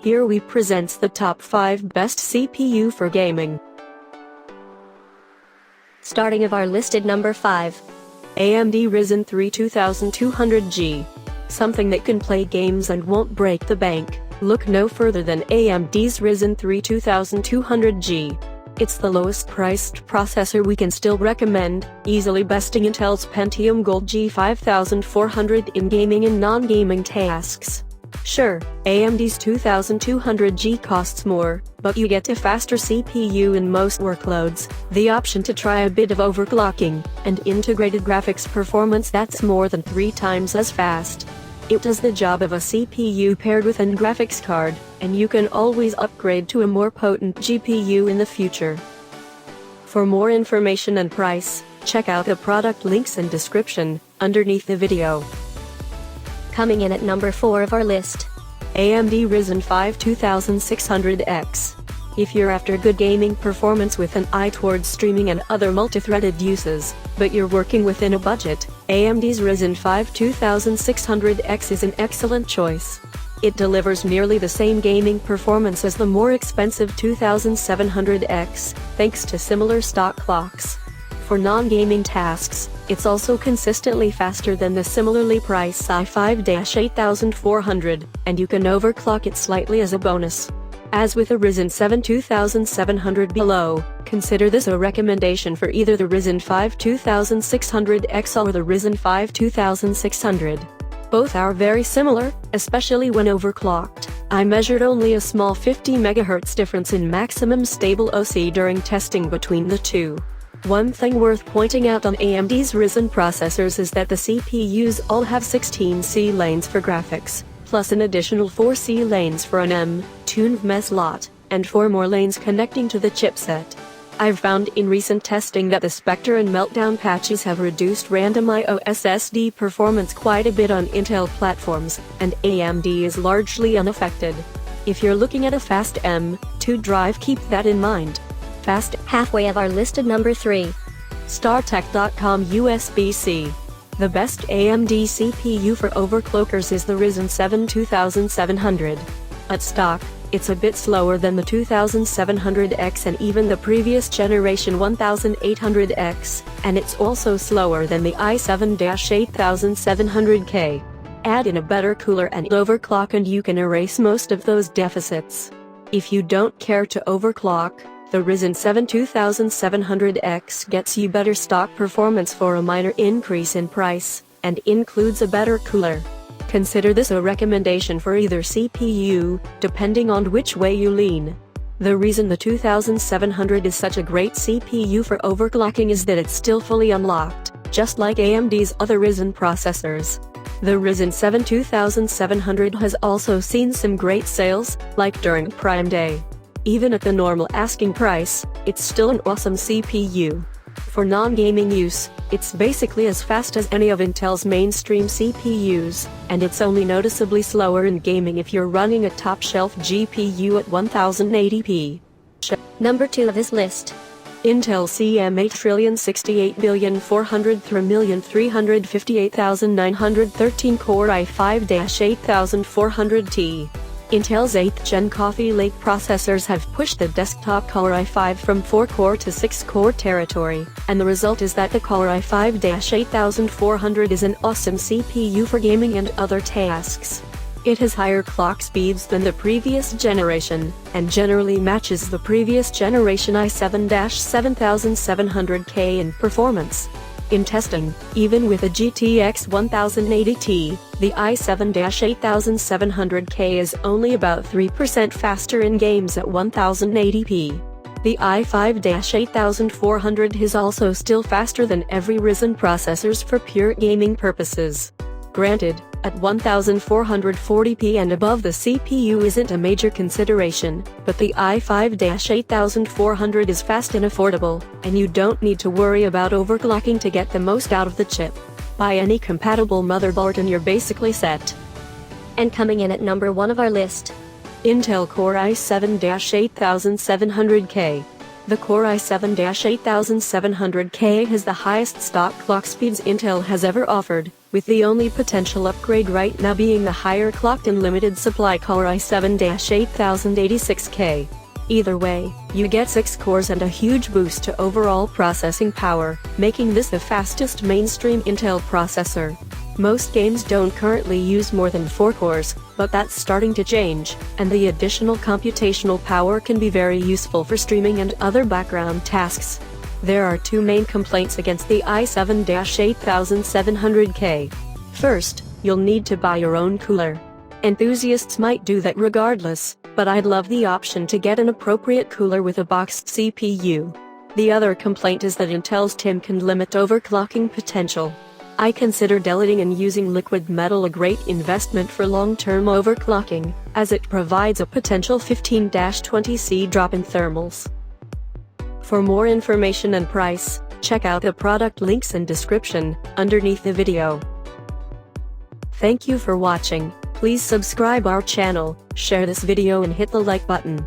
Here we presents the top 5 best CPU for gaming. Starting of our listed number 5. AMD Ryzen 3 2200G. Something that can play games and won't break the bank. Look no further than AMD's Ryzen 3 2200G. It's the lowest priced processor we can still recommend, easily besting Intel's Pentium Gold G5400 in gaming and non-gaming tasks. Sure, AMD's 2200G costs more, but you get a faster CPU in most workloads, the option to try a bit of overclocking, and integrated graphics performance that's more than 3 times as fast. It does the job of a CPU paired with an graphics card, and you can always upgrade to a more potent GPU in the future. For more information and price, check out the product links and description underneath the video. Coming in at number 4 of our list. AMD Ryzen 5 2600X. If you're after good gaming performance with an eye towards streaming and other multi-threaded uses, but you're working within a budget, AMD's Ryzen 5 2600X is an excellent choice. It delivers nearly the same gaming performance as the more expensive 2700X, thanks to similar stock clocks. For non-gaming tasks, it's also consistently faster than the similarly priced i5-8400, and you can overclock it slightly as a bonus. As with the Ryzen 7 2700 below, consider this a recommendation for either the Ryzen 5 2600X or the Ryzen 5 2600. Both are very similar, especially when overclocked. I measured only a small 50 MHz difference in maximum stable OC during testing between the two. One thing worth pointing out on AMD's Ryzen processors is that the CPUs all have 16 C lanes for graphics, plus an additional 4 C lanes for an M.2 NVMe slot, and 4 more lanes connecting to the chipset. I've found in recent testing that the Spectre and Meltdown patches have reduced random I/O SSD performance quite a bit on Intel platforms, and AMD is largely unaffected. If you're looking at a fast M.2 drive, keep that in mind. Fast Halfway of our listed number 3. StarTech.com USB-C. The best AMD CPU for overclockers is the Ryzen 7 2700. At stock, it's a bit slower than the 2700X and even the previous generation 1800X, and it's also slower than the i7-8700K. Add in a better cooler and overclock and you can erase most of those deficits. If you don't care to overclock, the Ryzen 7 2700X gets you better stock performance for a minor increase in price, and includes a better cooler. Consider this a recommendation for either CPU, depending on which way you lean. The reason the 2700 is such a great CPU for overclocking is that it's still fully unlocked, just like AMD's other Ryzen processors. The Ryzen 7 2700 has also seen some great sales, like during Prime Day. Even at the normal asking price, it's still an awesome CPU. For non-gaming use, it's basically as fast as any of Intel's mainstream CPUs, and it's only noticeably slower in gaming if you're running a top-shelf GPU at 1080p. Number 2 of this list. Intel CM868,403,358,913 Core i5-8400T. Intel's 8th Gen Coffee Lake processors have pushed the desktop Core i5 from 4-core to 6-core territory, and the result is that the Core i5-8400 is an awesome CPU for gaming and other tasks. It has higher clock speeds than the previous generation, and generally matches the previous generation i7-7700K in performance. In testing, even with a GTX 1080 Ti, the i7-8700K is only about 3% faster in games at 1080p. The i5-8400 is also still faster than every Ryzen processors for pure gaming purposes. Granted, at 1440p and above the CPU isn't a major consideration, but the i5-8400 is fast and affordable, and you don't need to worry about overclocking to get the most out of the chip. Buy any compatible motherboard and you're basically set. And coming in at number 1 of our list. Intel Core i7-8700K. The Core i7-8700K has the highest stock clock speeds Intel has ever offered, with the only potential upgrade right now being the higher clocked and limited supply Core i7-8086K. Either way, you get 6 cores and a huge boost to overall processing power, making this the fastest mainstream Intel processor. Most games don't currently use more than 4 cores, but that's starting to change, and the additional computational power can be very useful for streaming and other background tasks. There are 2 main complaints against the i7-8700K. First, you'll need to buy your own cooler. Enthusiasts might do that regardless, but I'd love the option to get an appropriate cooler with a boxed CPU. The other complaint is that Intel's TIM can limit overclocking potential. I consider deleting and using liquid metal a great investment for long-term overclocking, as it provides a potential 15-20C drop in thermals. For more information and price, check out the product links and description underneath the video. Thank you for watching. Please subscribe our channel, share this video and hit the like button.